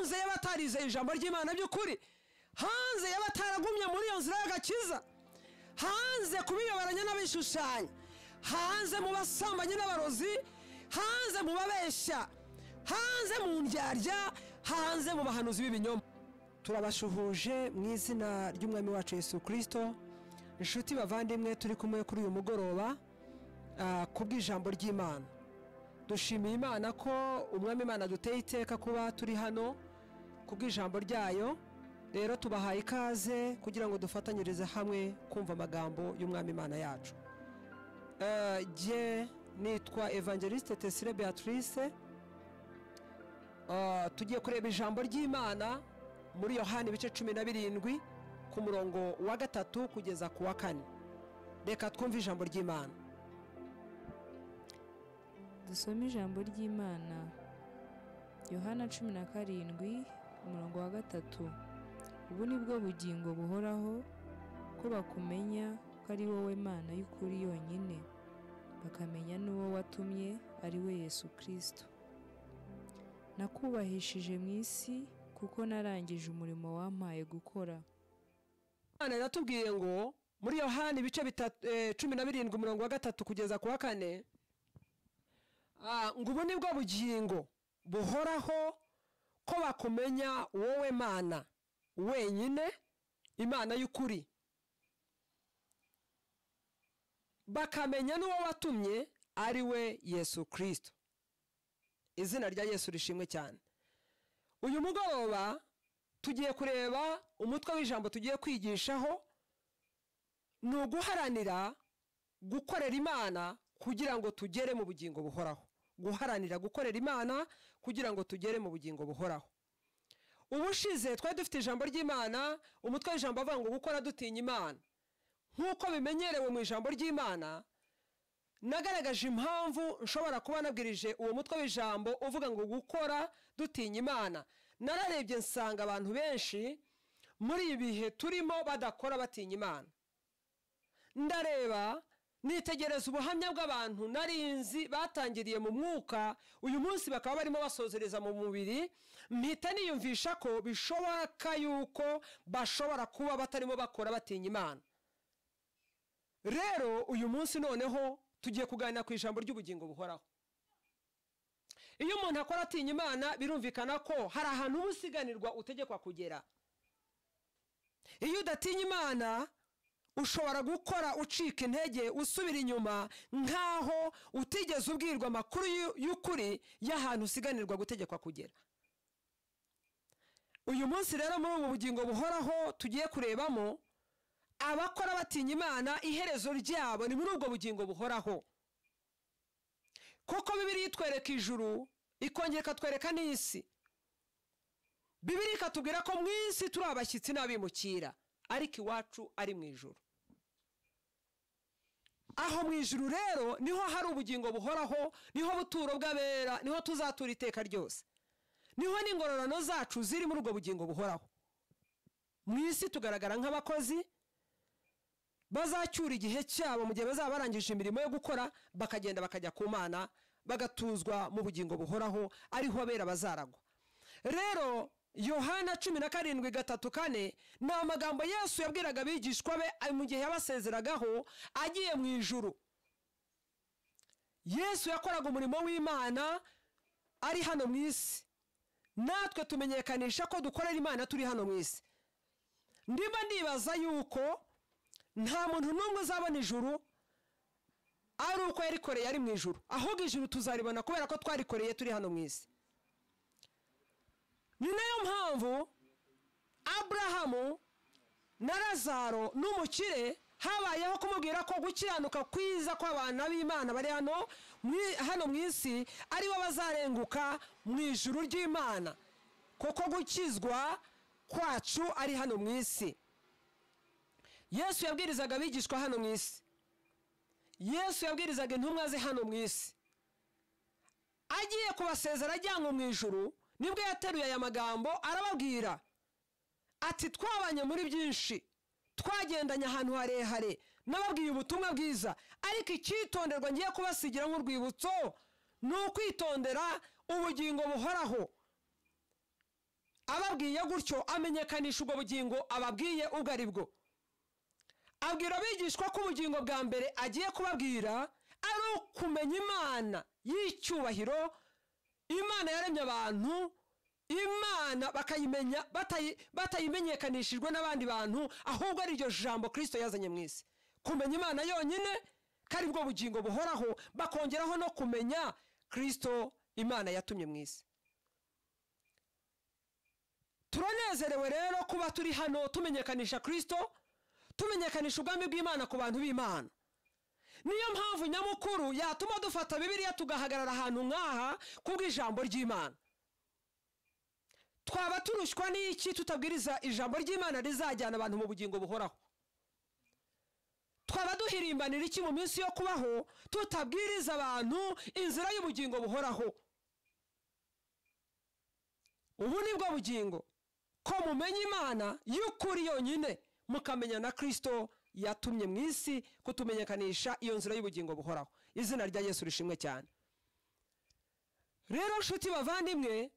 hanze y'abatarizeye ijambo ry'Imana by'ukuri, hanze y'abataragumye muri iyo nzira y'agakiza, hanze kubiyoberanya n'abishushanya, hanze mu basambanyi n'abarozi, hanze mu babeshya, hanze mu ndyarya, hanze mu bahanuzi b'ibinyoma. Turabashuhuje mu izina ry'Umwami wacu Yesu Kristo. Inshuti bavandimwe, turi kumwe kuri uyu mugoroba kubw'ijambo ry'Imana. Dushimiye Imana ko Umwami Imana duteye iteka kuba turi hano kubw'ijambo ryayo. Rero tubahaye ikaze kugira ngo dufatanyirize hamwe kumva amagambo y'Umwami Imana yacu. Je nitwa Evangeliste Tesire Beatrice. Tugiye kureba ijambo ry'Imana muri Yohana ibice 17 ku murongo wa 3 kugeza ku wa 4. Reka twumve ijambo ry'Imana. Dusome ijambo ry'Imana. Yohana 17 umurongo wa 3. Ubu nibwo bugingo buhoraho, ko bakumenya ko ari wowe Mana y'ukuri yonyine, bakamenya n'uwo watumye ari we Yesu Kristo. Nakubahishije mu isi kuko narangije umurimo wampaye gukora. Imana iratubwiye ngo muri Yohana ibice 17 umurongo wa 3 kugeza ku wa 4, ngo ubu nibwo bugingo buhoraho, ko bakumenya wowe Mana wenyine, Imana y'ukuri, bakamenya n'uwo watumye ari we Yesu Kristo. Izina rya Yesu rishimwe cyane. Uyu mugoroba tugiye kureba umutwe w'ijambo tugiye kwigishaho, ni uguharanira gukorera Imana kugira ngo tugere mu bugingo buhoraho. Guharanira gukorera Imana kugira ngo tugere mu bugingo buhoraho. Ubushize twari dufite ijambo ry'Imana, umutwe w'ijambo avuga ngo gukora dutinya Imana. Nk'uko bimenyerewe mu ijambo ry'Imana, nagaragaje impamvu nshobora kuba nabwirije uwo mutwe w'ijambo uvuga ngo gukora dutinya Imana. Nararebye nsanga abantu benshi muri ibihe turimo badakora batinya Imana. Ndareba nitegereza ubuhamya bw'abantu narinzi batangiriye mu mwuka, uyu munsi bakaba barimo basozereza mu mubiri, mpita niyumvisha ko bishoboka yuko bashobora kuba batarimo bakora batinya Imana. Rero uyu munsi noneho tugiye kuganira ku ijambo ry'ubugingo buhoraho. Iyo umuntu akora atinya Imana, birumvikana ko hari ahantu ubusiganirwa utegekwa kugera. Iyo udatinya Imana, ushobora gukora ucika intege, usubira inyuma, nkaho utigeze ubwirwa amakuru y'ukuri y'ahantu usiganirwa gutegekwa kugera. Uyu munsi rero muri ubu bugingo buhoraho tugiye kurebamo, abakora batinya Imana iherezo ryabo ni muri ubwo bugingo buhoraho. Kuko Bibiliya itwereka ijuru, ikongera ikatwereka n'isi. Bibiliya ikatubwira ko mu isi turi abashyitsi n'abimukira, ariko iwacu ari mu ijuru. Aho mu ijuru rero niho hari ubugingo buhoraho, niho buturo bw'abera, niho tuzatura iteka ryose, niho n'ingororano zacu ziri muri ubwo bugingo buhoraho. Mu isi tugaragara nk'abakozi bazacyura igihe cyabo mu gihe bazaba barangije imirimo yo gukora, bakagenda bakajya ku Mana, bagatuzwa mu bugingo buhoraho, ariho abera bazaragwa. Rero Yohana 17:3-4 ni amagambo Yesu yabwiraga abigishwa be mu gihe yabasezeragaho agiye mu ijuru. Yesu yakoraga umurimo w'Imana ari hano mu isi, natwe tumenyekanisha ko dukorera Imana turi hano mu isi. Ndimo ndibaza yuko nta muntu n'umwe uzabona ijuru ari uko yarikoreye ari mu ijuru, ahubwo ijuru tuzaribona kubera ko twarikoreye turi hano mu isi. Ni nayo mpamvu Abrahamu na Lazaro n'umukire habayeho kumubwira ko gukiranuka kwiza kw'abana b'Imana bari hano mu isi ari bo bazarenguka mu ijuru ry'Imana, kuko gukizwa kwacu ari hano mu isi. Yesu yabwirizaga abigishwa hano mu isi, Yesu yabwirizaga intumwa ze hano mu isi. Agiye kubasezera ajyanwa mu ijuru, nibwo yateruye aya magambo arababwira ati, twabanye muri byinshi, twagendanye ahantu harehare, nababwiye ubutumwa bwiza, ariko icyitonderwa ngiye kubasigira nk'urwibutso ni ukwitondera ubugingo buhoraho. ababwiye gutyo amenyekanisha ubwo bugingo ababwiye ubwo ari bwo. Abwira abigishwa ko ubugingo bwa mbere agiye kubabwira ari ukumenya Imana y'icyubahiro, Imana yaremye abantu, Imana bakayimenya batayimenyekanishijwe n'abandi bantu, ahubwo ari iryo jambo Kristo yazanye mu isi. Kumenya Imana yonyine kari bwo bugingo buhoraho, bakongeraho no kumenya Kristo Imana yatumye mu isi. Turanezerewe rero kuba turi hano tumenyekanisha Kristo, tumenyekanisha ubwami bw'Imana ku bantu b'Imana. Niyo mpamvu nyamukuru yatuma dufata Bibiliya tugahagarara ahantu nk'aha kubw'ijambo ry'Imana. Twaba turushywa n'iki tutabwiriza ijambo ry'Imana rizajyana abantu mu bugingo buhoraho? Twaba duhirimbanira iki mu minsi yo kubaho tutabwiriza abantu inzira y'ubugingo buhoraho? Ubu ni bwo bugingo, ko mumenya Imana y'ukuri yonyine, mukamenya na Kristo yatumye mu isi kutumenyekanisha iyo nzira y'ubugingo buhoraho. Izina rya Yesu rishimwe cyane. Rero nshuti bavandimwe,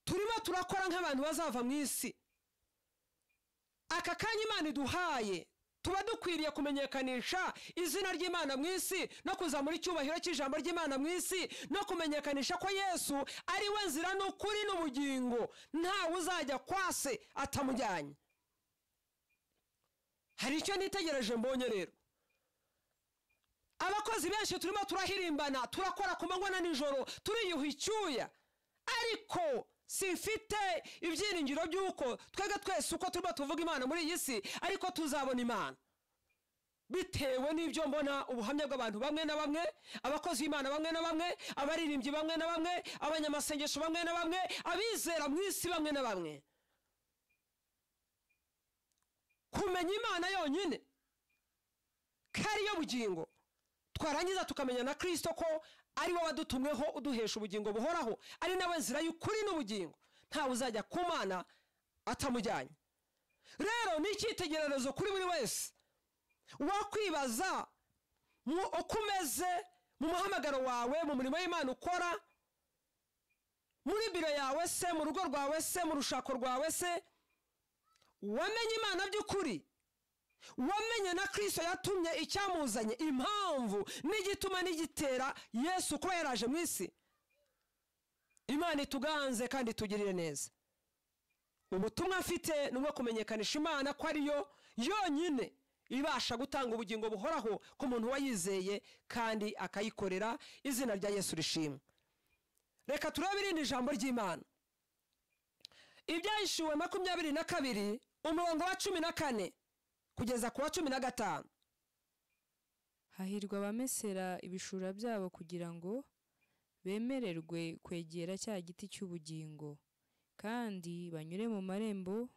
turimo turakora nk'abantu bazava mu isi. Aka kanya Imana iduhaye tuba dukwiriye kumenyekanisha izina ry'Imana mu isi no kuzamura icyubahiro cy'ijambo ry'Imana mu isi, no kumenyekanisha ko Yesu ari we nzira n'ukuri n'ubugingo, ntawe uzajya kwa se atamujyanye. Hari icyo nitegereje mbonye rero. Abakozi benshi turimo turahirimbana, turakora ku manywa na nijoro, turiyuha icyuya, ariko sifite ibyiringiro by'uko twega twese uko turimo tuvuga Imana muri iyi si ariko tuzabona Imana. Bitewe n'ibyo mbona ubuhamya bw'abantu bamwe na bamwe, abakozi b'Imana bamwe na bamwe, abaririmbyi bamwe na bamwe, abanyamasengesho bamwe na bamwe, abizera mu isi bamwe na bamwe. Kumenya Imana yonyine kari yo bugingo, twarangiza tukamenya na Kristo ko ari we wadutumweho uduhesha ubugingo buhoraho, ari nawe nzira y'ukuri n'ubugingo, ntawe uzajya ku Mana atamujyanye. Rero ni icyitegererezo kuri buri wese wakwibaza uko umeze mu muhamagaro wawe, mu murimo w'Imana ukora, muri biro yawe se, mu rugo rwawe se, mu rushako rwawe se. Wamenye Imana by'ukuri? Wamenye na Kristo yatumye icyamuzanye, impamvu n'igituma n'igitera Yesu kuba yaraje mu isi? Imana ituganze kandi tugirire neza. Ubutumwa mfite ni kumenyekanisha Imana ko ari yo yonyine ibasha gutanga ubugingo buhoraho ku muntu wayizeye kandi akayikorera. Izina rya Yesu rishimwe. Reka turebe irindi jambo ry'Imana. Ibyahishuwe 22 umurongo wa 14 kugeza ku wa 15. Hahirwa abamesera ibishura byabo kugira ngo bemererwe kwegera cya giti cy'ubugingo, kandi banyure mu marembo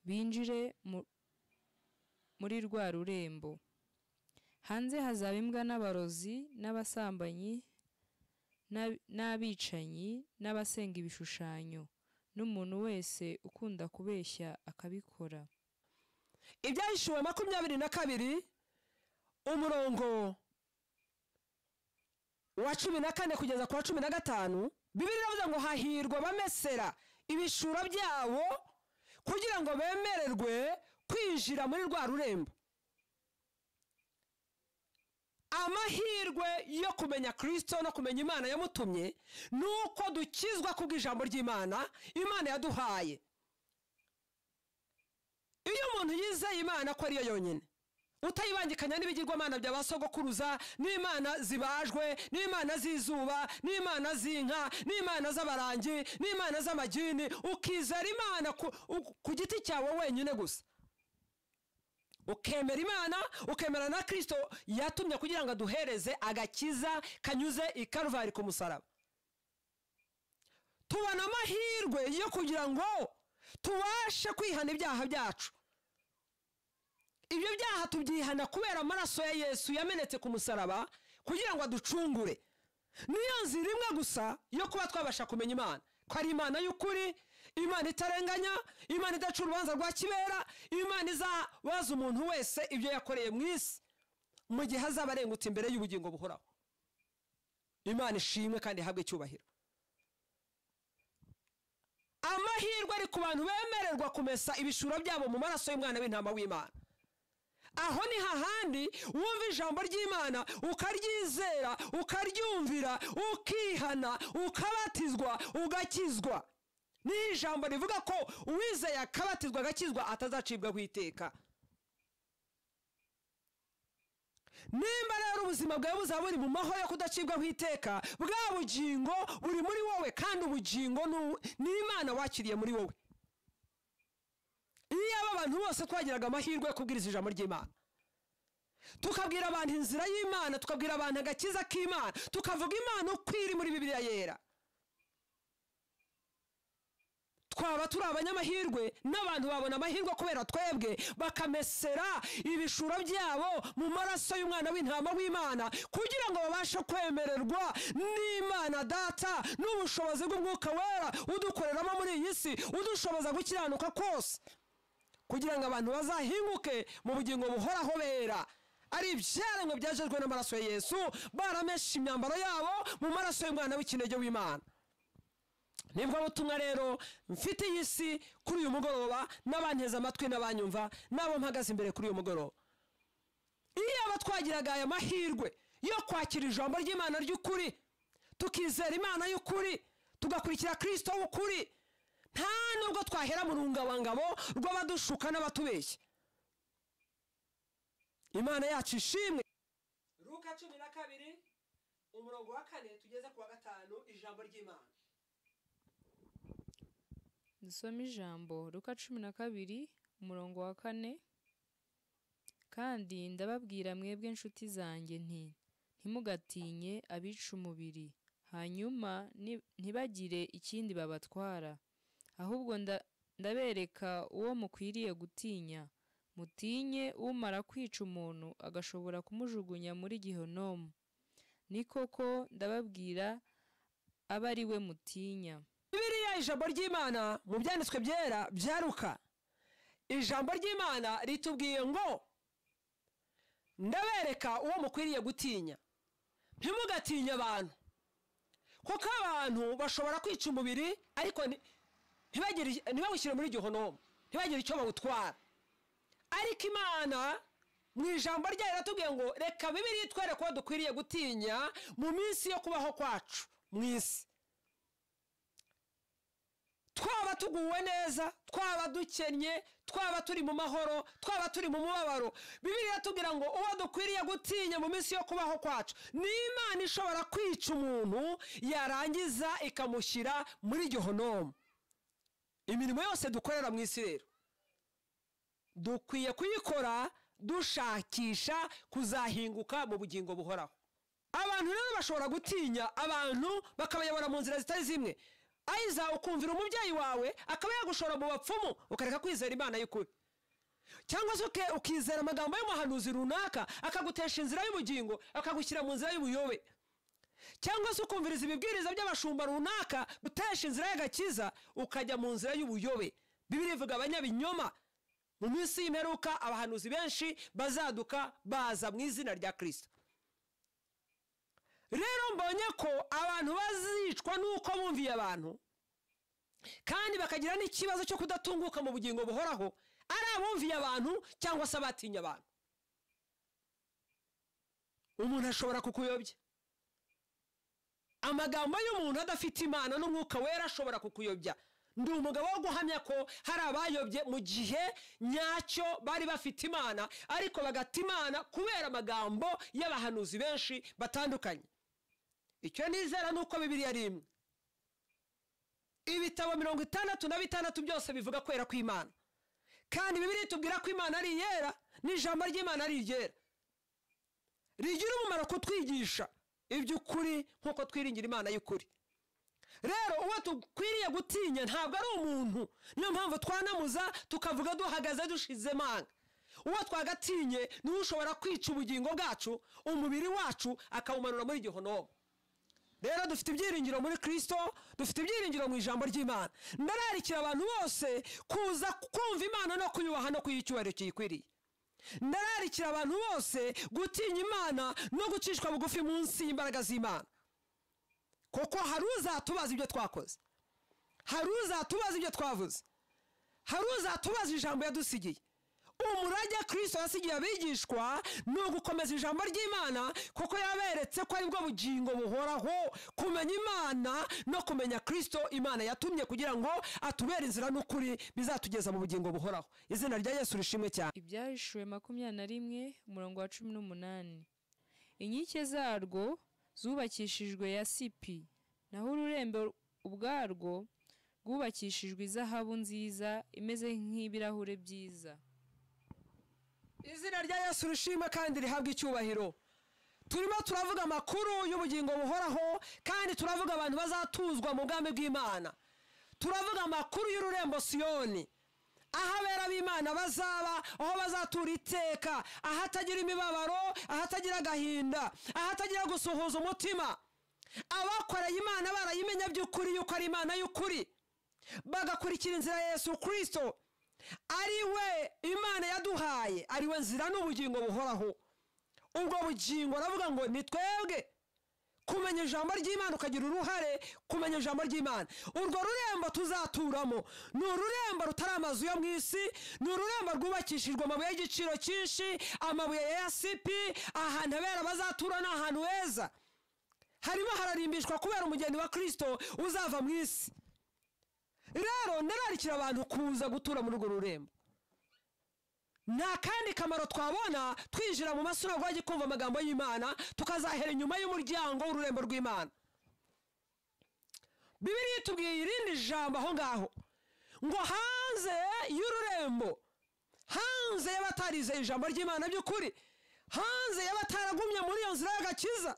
binjire muri rwa rurembo. Hanze hazaba imbwa n'abarozi n'abasambanyi n'abicanyi n'abasenga ibishushanyo, n'umuntu wese ukunda kubeshya akabikora. Ibyahishuwe 22 umurongo wa 14 kugeza ku wa 15, Bibiliya iravuga ngo hahirwa abamesera ibishura byabo kugira ngo bemererwe kwinjira muri rwa rurembo. Amahirwe yo kumenya Kristo no kumenya Imana yamutumye nuko dukizwa kubw'ijambo ry'Imana Imana yaduhaye. Iyo umuntu yizeye Imana ko ari yo yonyine, utayibangikanya n'ibigirwamana by'abasogokuruza, n'Imana zibajwe, n'Imana z'izuba, n'Imana z'inka, n'Imana z'abarangi, n'Imana z'amagini, ukizera Imana ku giti cyawe wenyine gusa, ukemera Imana, ukemera na Kristo yatumye kugira ngo aduhereze agakiza kanyuze i Kalvari ku musaraba. Tubona amahirwe yo kugira ngo tubashe kwihana ibyaha byacu. Ibyo byaha tubyihana kubera amaraso ya Yesu yamenetse ku musaraba kugira ngo aducungure. Niyo nzira imwe gusa yo kuba twabasha kumenya Imana, ko ari Imana y'ukuri, Imana itarenganya, Imana idaca urubanza rwa kibera, Imana izabaza umuntu wese ibyo yakoreye mu isi mu gihe azaba arengutse imbere y'ubugingo buhoraho. Imana ishimwe kandi ihabwe icyubahiro. amahirwe ari ku bantu bemererwa kumesa ibishura byabo mu maraso y'umwana w'intama w'Imana. Aho ni hahandi wumva ijambo ry'Imana ukaryizera, ukaryumvira, ukihana, ukabatizwa, ugakizwa. Ni ijambo rivuga ko uwizeye akabatizwa agakizwa atazacibwa kwiteka. Nimba rero ubuzima bwawe buzaba buri mu mahoro yo kudacibwa kwiteka, bwa bugingo buri muri wowe, kandi ubugingo ni Imana wakiriye muri wowe. Iyo abantu bose twagiraga amahirwe yo kubwiriza ijambo ry'Imana, tukabwira abantu inzira y'Imana, tukabwira abantu agakiza k'Imana, tukavuga Imana uko iri muri Bibiliya yera, twaba turi abanyamahirwe, n'abantu babona amahirwe kubera twebwe, bakamesera ibishura byabo mu maraso y'umwana w'intama w'Imana, kugira ngo babashe kwemererwa n'Imana Data n'ubushobozi bw'Umwuka Wera udukoreramo muri iyi si, udushoboza gukiranuka kose, kugira ngo abantu bazahinguke mu bugingo buhoraho bera, ari ibyaremwe byajejwe n'amaraso ya Yesu, baramesha imyambaro yabo mu maraso y'umwana w'ikinege w'Imana. Nibwo butumwa rero mfite iyi si kuri uyu mugoroba, n'abanteze amatwi n'abanyumva n'abo mpagaze imbere kuri uyu mugoroba. Iyo abatwagiraga aya mahirwe yo kwakira ijambo ry'Imana ry'ukuri, tukizera Imana y'ukuri, tugakurikira Kristo w'ukuri, nta nubwo twahera mu rungabangabo rw'abadushuka n'abatubeshya. Imana yacu ishimwe. Luka 12 umurongo wa 4 tugeze ku wa 5, ijambo ry'Imana. Dusome ijambo Luka 12 umurongo wa 4. Kandi ndababwira mwebwe nshuti zanjye nti ntimugatinye abica umubiri, hanyuma ntibagire ikindi babatwara, ahubwo ndabereka uwo mukwiriye gutinya. Mutinye umara kwica umuntu agashobora kumujugunya muri Gihenomu. Ni koko ndababwira aba ari we mutinya. Bibiliya ijambo ry'Imana mu byanditswe byera bya Luka, ijambo ry'Imana ritubwiye ngo ndabereka uwo mukwiriye gutinya. Ntimugatinye abantu, kuko abantu bashobora kwica umubiri ariko ntibawushyire muri Gihenomu, ntibagire icyo bawutwara. Ariko Imana mu ijambo ryayo iratubwiye ngo reka Bibiliya itwereke ko dukwiriye gutinya mu minsi yo kubaho kwacu mu isi. Twaba tuguwe neza, twaba dukennye, twaba turi mu mahoro, twaba turi mu mubabaro, Bibiliya iratubwira ngo uwo dukwiriye gutinya mu minsi yo kubaho kwacu ni Imana ishobora kwica umuntu yarangiza ikamushyira muri Gihenomu. Imirimo yose dukorera mu isi rero dukwiye kuyikora dushakisha kuzahinguka mu bugingo buhoraho. Abantu rero bashobora gutinya abantu bakabayobora mu nzira zitari zimwe. Aiza ukumvira umubyeyi wawe akaba yagushora mu bapfumu ukareka kwizera Imana y'ukuri, cyangwa se ukizera amagambo y'umuhanuzi runaka akagutesha inzira y'ubugingo akagushyira mu nzira y'ubuyobe, cyangwa se ukumviriza ibibwiriza by'abashumba runaka gutesha inzira y'agakiza ukajya mu nzira y'ubuyobe. Bibiliya ivuga abanyabinyoma mu minsi y'imperuka abahanuzi benshi bazaduka baza mu izina rya Kristo. Rero mbonye ko abantu bazicwa nuko bumviye abantu kandi bakagira n'ikibazo cyo kudatunguka mu bugingo buhoraho, ari abumviye abantu cyangwa se abatinya abantu. Umuntu ashobora kukuyobya, amagambo y'umuntu adafite Imana n'Umwuka Wera ashobora kukuyobya. Ndi umugabo wo guhamya ko hari abayobye mu gihe nyacyo bari bafite Imana ariko bagata Imana kubera amagambo y'abahanuzi benshi batandukanye. Icyo nizera nuko Bibiliya ari imwe. Ibitabo 66 byose bivuga kwera kw'Imana, kandi Bibiliya itubwira ko Imana ari yera, n'ijambo ry'Imana ari ryera, rigira umumaro kutwigisha iby'ukuri nk'uko twiringira Imana y'ukuri. Rero uwo tukwiriye gutinya ntabwo ari umuntu, niyo mpamvu twanamuza tukavuga duhagaze dushize manga. Uwo twagatinye ni ushobora kwica ubugingo bwacu, umubiri wacu akawumanura muri Gihenomu. Rero dufite ibyiringiro muri Kristo, dufite ibyiringiro mu ijambo ry'Imana. Ndararikira abantu bose kuza kumva Imana no kuyubaha no kuyicyubahiro kiyikwiriye. Ndararikira abantu bose gutinya Imana no gucishwa bugufi munsi y'imbaraga z'Imana, kuko hari uzatubaza ibyo twakoze. hari uzatubaza ibyo twavuze, hari uzatubaza ijambo yadusigiye. Umurage Kristo yasigiye abigishwa ni ugukomeza ijambo ry'Imana, kuko yaberetse ko ari bwo bugingo buhoraho, kumenya Imana no kumenya Kristo Imana yatumye kugira ngo atubere inzira n'ukuri bizatugeza mu bugingo buhoraho. Izina rya Yesu rishimwe cyane. Ibyahishuwe 21 umurongo wa 18. Inkike zarwo zubakishijwe yasipi, naho ururembo ubwarwo rwubakishijwe izahabu nziza imeze nk'ibirahure byiza. Izina rya Yesu rishimwe kandi rihabwa icyubahiro. Turimo turavuga amakuru y'ubugingo buhoraho, kandi turavuga abantu bazatuzwa mu bwami bw'Imana. Turavuga amakuru y'ururembo Siyoni, aho abera b'Imana bazaba, aho bazatura iteka, ahatagira imibabaro, ahatagira agahinda, ahatagira gusuhuza umutima. Abakoreye Imana barayimenya by'ukuri yuko ari Imana y'ukuri, bagakurikira inzira ya Yesu Kristo ari we Imana yaduhaye, ari we nzira n'ubugingo buhoraho. Ubwo bugingo aravuga ngo ni twebwe kumenya ijambo ry'Imana, ukagira uruhare kumenya ijambo ry'Imana. Urwo rurembo tuzaturamo ni ururembo rutari amazu yo mu isi, ni ururembo rwubakishijwe amabuye y'igiciro cyinshi, amabuye ya yasipi. Ahantu abera bazatura ni ahantu heza, harimo hararimbishwa kubera umugeni wa Kristo uzava mu isi. Rero ndararikira abantu kuza gutura muri urwo rurembo. Nta kandi kamaro twabona twinjira mu masinagogi kumva amagambo y'Imana, tukazahera inyuma y'umuryango w'ururembo rw'Imana. Bibiliya itubwiye irindi jambo aho ngaho ngo hanze y'ururembo, hanze y'abatarizeye ijambo ry'Imana by'ukuri, hanze y'abataragumye muri iyo nzira y'agakiza,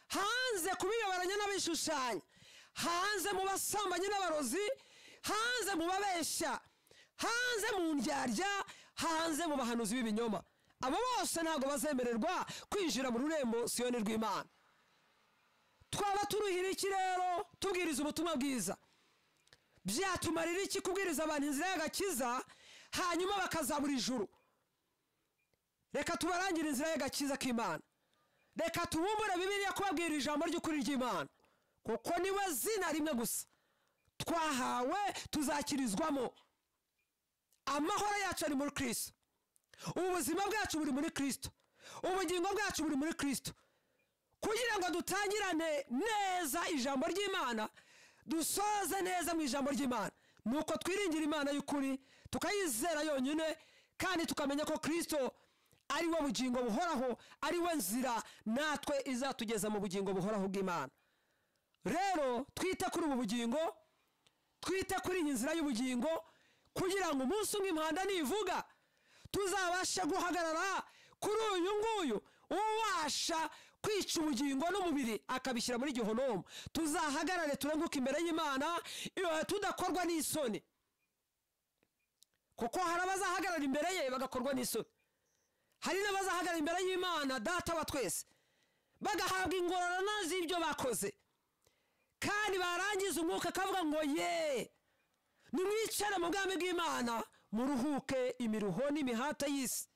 hanze kubiyoberanya n'abishushanya, hanze mu basambanyi n'abarozi, hanze mu babeshya, hanze mu ndyarya, hanze mu bahanuzi b'ibinyoma, abo bose ntabwo bazemererwa kwinjira mu rurembo Siyoni rw'Imana. Twaba turuhira iki rero tubwiriza ubutumwa bwiza? Byatumarira iki kubwiriza abantu inzira y'agakiza hanyuma bakazabura ijuru? Reka tubarangire inzira y'agakiza k'Imana. Reka tubumbure Bibiliya kubabwira ijambo ry'ukuri ry'Imana, kuko niwe zina rimwe gusa twahawe tuzakirizwamo. Amahoro yacu ari muri Kristo, ubuzima bwacu buri muri Kristo, ubugingo bwacu buri muri Kristo. Kugira ngo dutangirane neza ijambo ry'Imana, dusoze neza mu ijambo ry'Imana, nuko twiringira Imana y'ukuri, tukayizera yonyine, kandi tukamenya ko Kristo ari we bugingo buhoraho, ari we nzira natwe izatugeza mu bugingo buhoraho bw'Imana. Rero twite kuri ubu bugingo, twite kuri iyi nzira y'ubugingo, kugira ngo umunsi umwe impanda nivuga tuzabasha guhagarara kuri uyu nguyu ubasha kwica ubugingo n'umubiri akabishyira muri Gehinomu. Tuzahagarare turenguke imbere y'Imana tudakorwa n'isoni, kuko hari abazahagarara imbere ye bagakorwa n'isoni, hari n'abazahagarara imbere y'Imana Data wa twese bagahabwa ingororano z'ibyo bakoze, kandi barangiza umwuka akavuga ngo ye nimwicare mu bwami bw'Imana muruhuke imiruho n'imihata y'isi.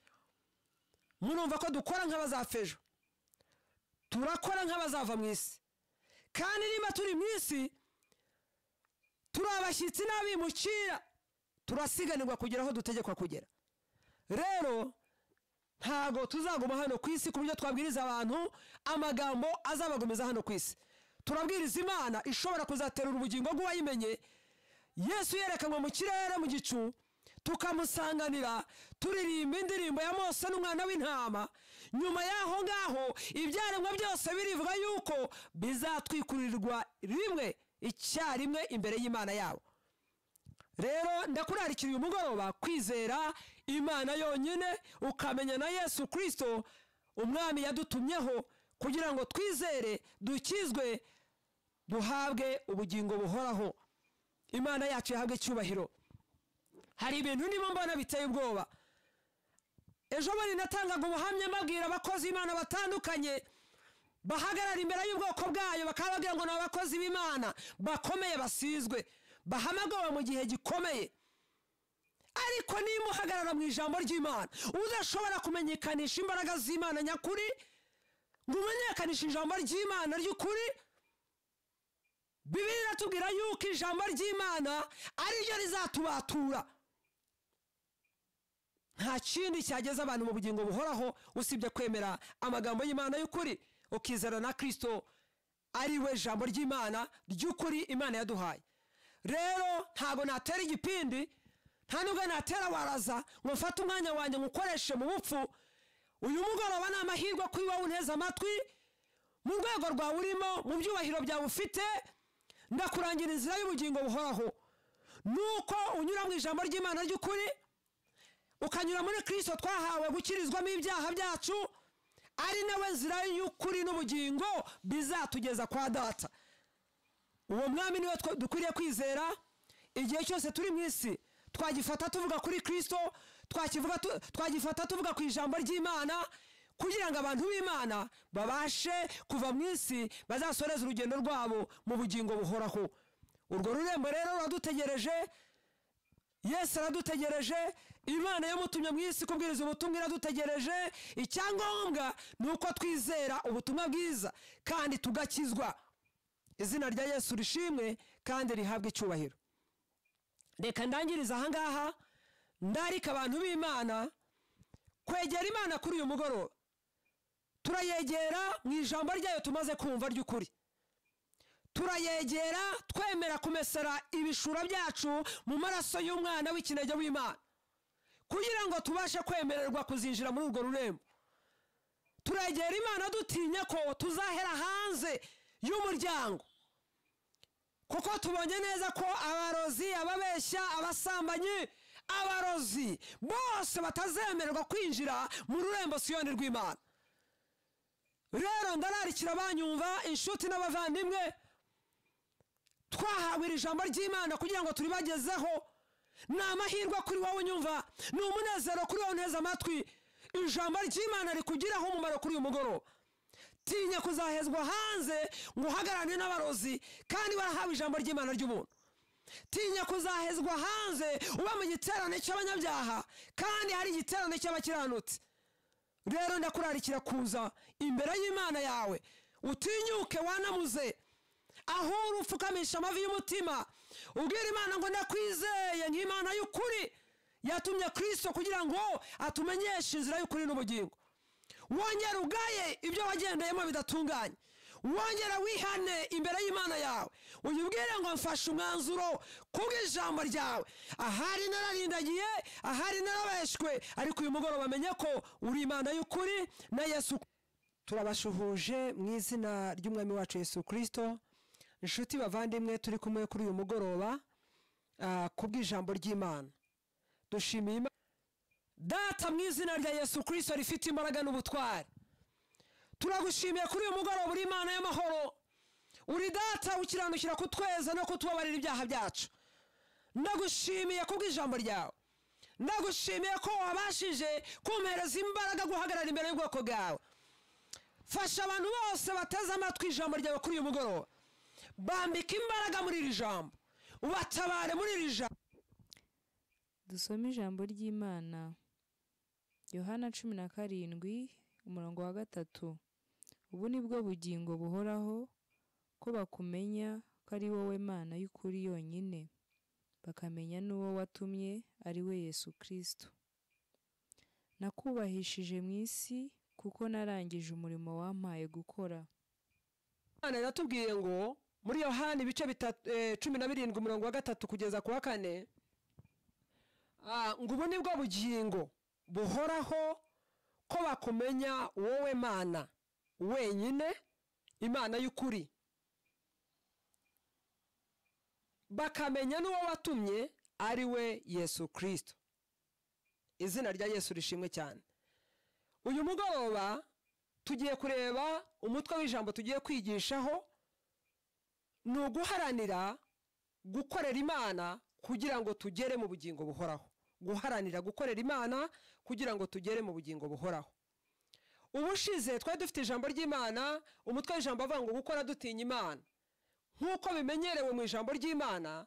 Murumva ko dukora nk'abazafejo, turakora nk'abazava mu isi, kandi niba turi mu isi turi abashyitsi n'abimukira, turasiganirwa kugera aho dutegekwa kugera. Rero ntago tuzaguma hano ku isi ku buryo twabwiriza abantu amagambo azabagumiza hano ku isi. Turabwiriza Imana ishobora kuzaterura ubugingo bw'uwayimenye. Yesu yerekanwe mu kirere mu gicu, tukamusanganira turirimba indirimbo ya Mose n'umwana w'intama. Nyuma y'aho ngaho ibyaremwa byose birivuga yuko bizatwikurirwa rimwe icyarimwe imbere y'Imana yabo. Rero ndakurarikira uyu mugoroba kwizera Imana yonyine, ukamenya na Yesu Kristo umwami yadutumyeho, kugira ngo twizere dukizwe duhabwe ubugingo buhoraho. Imana yacu yahabwe icyubahiro. Hari ibintu ndimo mbona biteye ubwoba. Ejo bundi natangaga ubuhamya mbabwira abakozi Imana batandukanye bahagarara imbere y'ubwoko bwayo, bakabagira ngo ni abakozi b'Imana bakomeye basizwe, bahamagawe mu gihe gikomeye. Ariko niba uhagarara mu ijambo ry'Imana udashobora kumenyekanisha imbaraga z'Imana nyakuri, ngo umenyekanishe ijambo ry'Imana ry'ukuri, Bibiliya iratubwira yuko ijambo ry'Imana ari ryo rizatubatura. Nta kindi cyageza abantu mu bugingo buhoraho usibye kwemera amagambo y'Imana y'ukuri, ukizera na Kristo ari we jambo ry'Imana ry'ukuri Imana yaduhaye. Rero ntago natera igipindi, nta nubwo natera waraza ngo mfate umwanya wanjye ngukoreshe mu bupfu. Uyu mugoroba ni amahirwe kuri wowe unteze amatwi, mu rwego rwawe urimo, mu byubahiro byawe ufite, ndakurangira inzira y'ubugingo buhoraho. Nuko unyura mu ijambo ry'Imana ry'ukuri, ukanyura muri Kristo twahawe gukirizwamo ibyaha byacu, ari nawe nzira y'ukuri n'ubugingo bizatugeza kwa Data. Uwo mwami niwe dukwiriye kwizera. Igihe cyose turi mu isi twagifata tuvuga kuri Kristo, twagifata tuvuga ku ijambo ry'Imana, kugira ngo abantu b'Imana babashe kuva mu isi bazasoreza urugendo rwabo mu bugingo buhoraho. Urwo rurembo rero ruradutegereje, Yesu aradutegereje, Imana yamutumye mu isi kubwiriza ubutumwa iradutegereje. Icyangombwa ni uko twizera ubutumwa bwiza kandi tugakizwa. Izina rya Yesu rishimwe kandi rihabwe icyubahiro. Reka ndangiriza aha ngaha, ndarika abantu b'Imana kwegera Imana kuri uyu mugoroba. Turayegera mu ijambo ryayo tumaze kumva ry'ukuri. Turayegera twemera kumesera ibishura byacu mu maraso y'umwana w'ikinege w'Imana, kugira ngo tubashe kwemererwa kuzinjira muri urwo rurembo. Turayegera Imana dutinya ko tuzahera hanze y'umuryango, kuko tubonye neza ko abarozi, ababeshya, abasambanyi, abarozi bose batazemererwa kwinjira mu rurembo Siyoni rw'Imana. Rero ndararikira abanyumva, inshuti n'abavandimwe, twahawe iri jambo ry'Imana kugira ngo turibagezeho. Ni amahirwe kuri wowe unyumva, ni umunezero kuri wowe unteze amatwi. Ijambo ry'Imana rikugiraho umumaro kuri uyu mugoroba. Tinya kuzahezwa hanze ngo uhagarane n'abarozi kandi barahawe ijambo ry'Imana ry'ubuntu. Tinya kuzahezwa hanze uba mu giterane cy'abanyabyaha kandi hari igiterane cy'abakiranutsi. Rero ndakurarikira kuza imbere y'Imana yawe, utinyuke wanamuze, aho urupfukamisha amavi y'umutima, ubwira Imana ngo ndakwizeye nk'Imana y'ukuri yatumye Kristo kugira ngo atumenyeshe inzira y'ukuri n'ubugingo. Wongera ugaye ibyo wagendeyemo bidatunganye, wongera wihane imbere y'Imana yawe, uyibwire ngo mfashe umwanzuro kubw'ijambo ryawe. Ahari nararindagiye, ahari narabeshwe, ariko uyu mugoroba bamenye ko uri Imana y'ukuri na Yesu. Turabashuhuje mu izina ry'umwami wacu Yesu Kristo. Inshuti bavandimwe, turi kumwe kuri uyu mugoroba kubw'ijambo ry'Imana. Dushimiye Imana Data mu izina rya Yesu Kristo rifite imbaraga n'ubutware. Turagushimiye kuri uyu mugoroba, uri Imana y'amahoro, uri Data ukiranukira kutweza no kutubabarira ibyaha byacu. Ndagushimiye kubw'ijambo ryawe, ndagushimiye ko wabashije kumpereza imbaraga guhagarara imbere y'ubwoko bwawe. Fasha abantu bose bateze amatwi ijambo ryawe kuri uyu mugoroba, bambika imbaraga muri iri jambo, ubatabare muri iri jambo. Dusome ijambo ry'Imana, Yohana 17:3. Ubu ni bwo bugingo buhoraho, ko bakumenya ko ari wowe Mana y'ukuri yonyine, bakamenya n'uwo watumye ari we Yesu Kristo. Nakubahishije mu isi kuko narangije umurimo wampaye gukora. Imana iratubwiye ngo muri Yohana ibice 17:3 kugeza ku 4, ngo ubu ni bwo bugingo buhoraho, ko bakumenya wowe Mana wenyine, Imana y'ukuri, bakamenya n'uwo watumye ari we Yesu Kristo. Izina rya Yesu rishimwe cyane. Uyu mugoroba tugiye kureba umutwe w'ijambo tugiye kwigishaho, ni uguharanira gukorera Imana kugira ngo tugere mu bugingo buhoraho. Guharanira gukorera Imana kugira ngo tugere mu bugingo buhoraho. Ubushize twari dufite ijambo ry'Imana, umutwe w'ijambo avuga ngo gukora dutinya Imana. Nk'uko bimenyerewe mu ijambo ry'Imana,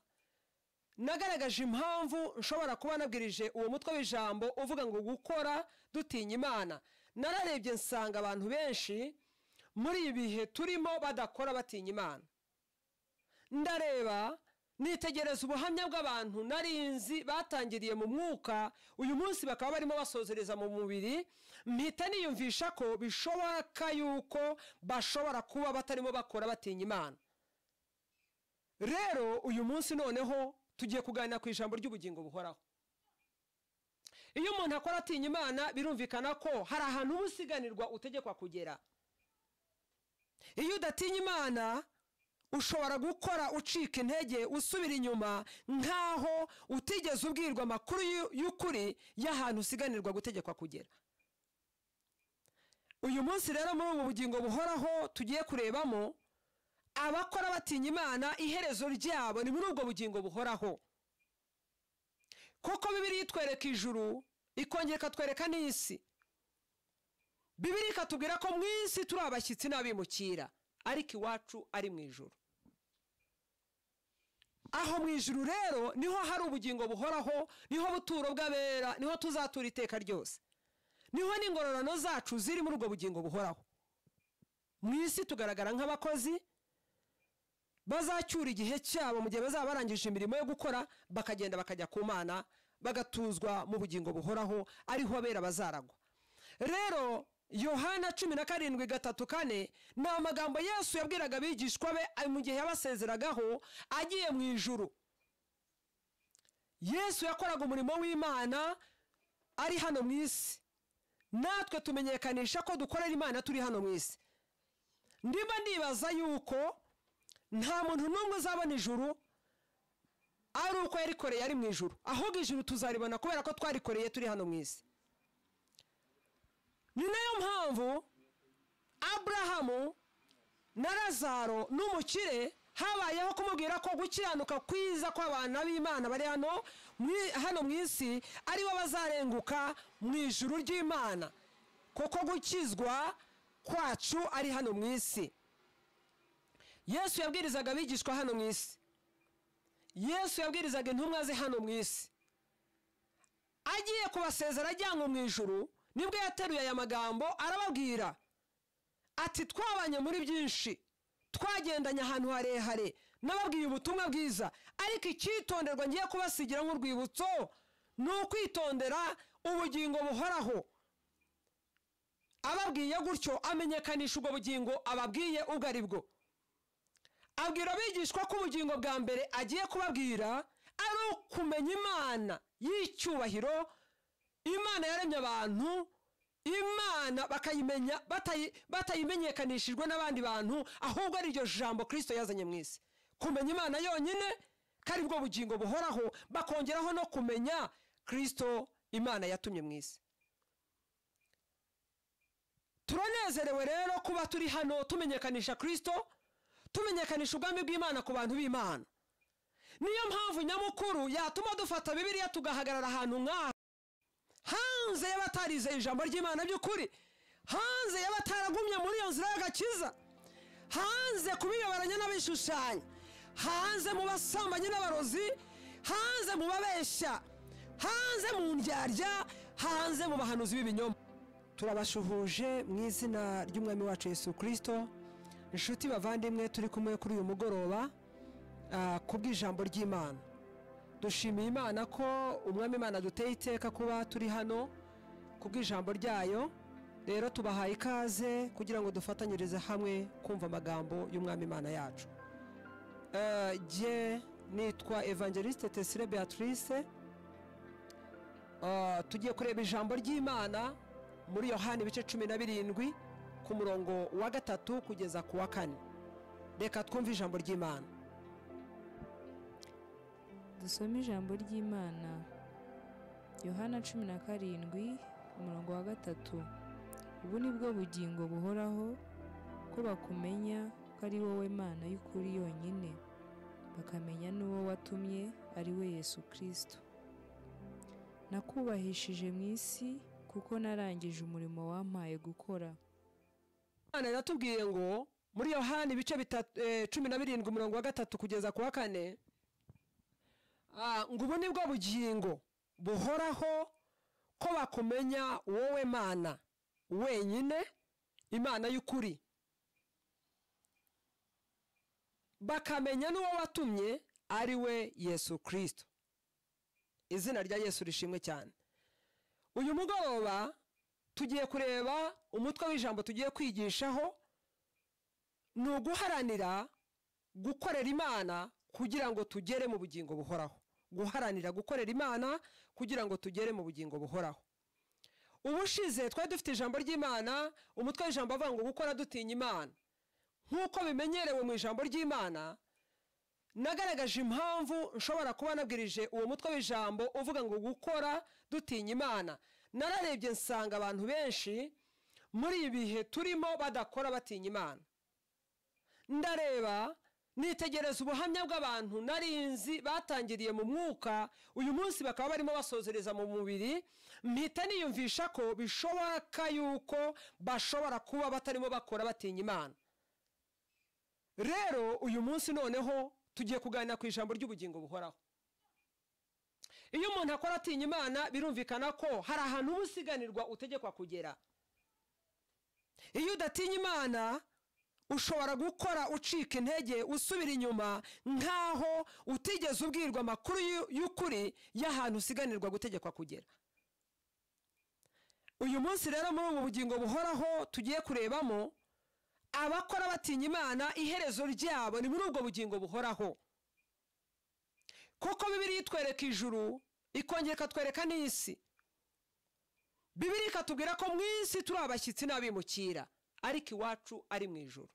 nagaragaje impamvu nshobora kuba nabwirije uwo mutwe w'ijambo uvuga ngo gukora dutinya Imana. Nararebye nsanga abantu benshi muri ibihe turimo badakora batinya Imana. ndareba nitegereza ubuhamya bw'abantu narinzi batangiriye mu mwuka, uyu munsi bakaba barimo basozereza mu mubiri, mpita niyumvisha ko bishoboka yuko bashobora kuba batarimo bakora batinya Imana. Rero uyu munsi noneho tugiye kuganira ku ijambo ry'ubugingo buhoraho. Iyo umuntu akora atinya Imana, birumvikana ko hari ahantu ubusiganirwa utegekwa kugera. Iyo udatinya Imana, ushobora gukora ucika intege, usubira inyuma, nkaho utigeze ubwirwa amakuru y'ukuri y'ahantu usiganirwa gutegekwa kugera. Uyu munsi rero muri ubu bugingo buhoraho tugiye kurebamo, abakora batinya Imana iherezo ryabo ni muri ubwo bugingo buhoraho. Kuko Bibiliya itwereka ijuru, ikongera ikatwereka n'isi. Bibiliya ikatubwira ko mu isi turi abashyitsi n'abimukira, ariko iwacu ari mu ijuru. Aho mu ijuru rero niho hari ubugingo buhoraho, niho buturo bw'abera, niho tuzatura iteka ryose, niho n'ingororano zacu ziri muri ubwo bugingo buhoraho. Mu isi tugaragara nk'abakozi bazacyura igihe cyabo mu gihe bazaba barangije imirimo yo gukora, bakagenda bakajya ku Mana, bagatuzwa mu bugingo buhoraho, ariho abera bazaragwa. Rero Yohana 17:3-4 ni amagambo Yesu yabwiraga abigishwa be mu gihe yabasezeragaho agiye mu ijuru. Yesu yakoraga umurimo w'Imana ari hano mu isi, natwe tumenyekanisha ko dukorera Imana turi hano mu isi. Ndimba ndibaza yuko nta muntu n'umwe uzabona ijuru ari uko yarikoreye ari mu ijuru, ahubwo ijuru tuzaribona kubera ko twarikoreye turi hano mu isi. Ni nayo mpamvu Aburahamu na Lazaro n'umukire habayeho kumubwira ko gukiranuka kwiza kw'abana b'Imana bari hano mu isi aribo bazarenguka mu ijuru ry'Imana, kuko gukizwa kwacu ari hano mu isi. Yesu yabwirizaga abigishwa hano mu isi, Yesu yabwirizaga intumwa ze hano mu isi. Agiye kubasezera ajyanwa mu ijuru, nibwo yateruye aya magambo arababwira ati, twabanye muri byinshi, twagendanye ahantu harehare, nababwiye ubutumwa bwiza, ariko icyitonderwa ngiye kubasigira nk'urwibutso ni ukwitondera ubugingo buhoraho. Ababwiye gutyo amenyekanisha ubwo bugingo ababwiye ubwo ari bwo. Abwira abigishwa ko ubugingo bwa mbere agiye kubabwira ari ukumenya Imana y'icyubahiro, Imana yaremye abantu, Imana bakayimenya batayimenyekanishijwe n'abandi bantu, ahubwo ari ryo jambo Kristo yazanye mu isi. Kumenya Imana yonyine kari bwo bugingo buhoraho, bakongeraho no kumenya Kristo Imana yatumye mu isi. Turanezerewe rero kuba turi hano tumenyekanisha Kristo, tumenyekanisha ubwami bw'Imana ku bantu b'Imana. Niyo mpamvu nyamukuru yatuma dufata Bibiliya tugahagarara ahantu nk'aha, hanze y'abatarize ijambo ry'Imana by'ukuri, hanze y'abataragumye muri iyo nzira y'agakiza, hanze kubiyoberanya n'abishushanya, hanze mu basambanyi n'abarozi, hanze mu babeshya, hanze mu ndyarya, hanze mu bahanuzi b'ibinyoma. Turabashuhuje mu izina ry'Umwami wacu Yesu Kristo. Inshuti bavandimwe, turi kumwe kuri uyu mugoroba kubw'ijambo ry'Imana. Dushimiye Imana ko Umwami Imana duteye iteka kuba turi hano kubw'ijambo ryayo. Rero tubahaye ikaze kugira ngo dufatanyirize hamwe kumva amagambo y'Umwami Imana yacu. Je nitwa Evangeliste Tesire Beatrice. Tugiye kureba ijambo ry'Imana muri Yohana ibice 17 ku murongo wa 3 kugeza ku wa 4. Reka twumve ijambo ry'Imana. Dusome ijambo ry'Imana. Yohana 17 umurongo wa 3. Ubu ni bwo bugingo buhoraho, ko bakumenya ko ari wowe Mana y'ukuri yonyine, bakamenya n'uwo watumye ari we Yesu Kristo. Nakubahishije mu isi kuko narangije umurimo wampaye gukora. Imana yatubwiye ngo muri Yohana ibice 17 umurongo wa 3 kugeza ku wa 4, ngo ubu ni bwo bugingo buhoraho, ko bakumenya wowe Mana wenyine, Imana y'ukuri, bakamenya n'uwo watumye ari we Yesu Kristo. Izina rya Yesu rishimwe cyane. Uyu mugoroba tugiye kureba umutwe w'ijambo tugiye kwigishaho, ni uguharanira gukorera Imana kugira ngo tugere mu bugingo buhoraho. Guharanira gukorera Imana kugira ngo tugere mu bugingo buhoraho. Ubushize twari dufite ijambo ry'Imana, umutwe w'ijambo avuga ngo gukora dutinya Imana. Nk'uko bimenyerewe mu ijambo ry'Imana, nagaragaje impamvu nshobora kuba nabwirije uwo mutwe w'ijambo uvuga ngo gukora dutinya Imana. Nararebye nsanga abantu benshi muri ibi bihe turimo badakora batinya Imana. Ndareba nitegereza ubuhamya bw'abantu narinzi batangiriye mu mwuka, uyu munsi bakaba barimo basozereza mu mubiri, mpita niyumvisha ko bishoboka yuko bashobora kuba batarimo bakora batinya Imana. Rero uyu munsi noneho tugiye kuganira ku ijambo ry'ubugingo buhoraho. Iyo umuntu akora atinya Imana birumvikana ko hari ahantu ubusiganirwa utegekwa kugera. Iyo udatinya Imana ushobora gukora ucika intege, usubira inyuma, nkaho utigeze ubwirwa amakuru y'ukuri y'ahantu usiganirwa gutegekwa kugera. Uyu munsi rero muri ubu bugingo buhoraho tugiye kurebamo, abakora batinya Imana iherezo ryabo ni muri ubwo bugingo buhoraho. Kuko Bibiliya itwereka ijuru, ikongera ikatwereka n'isi. Bibiliya ikatubwira ko mu isi turi abashyitsi n'abimukira, ariko iwacu ari mu ijuru.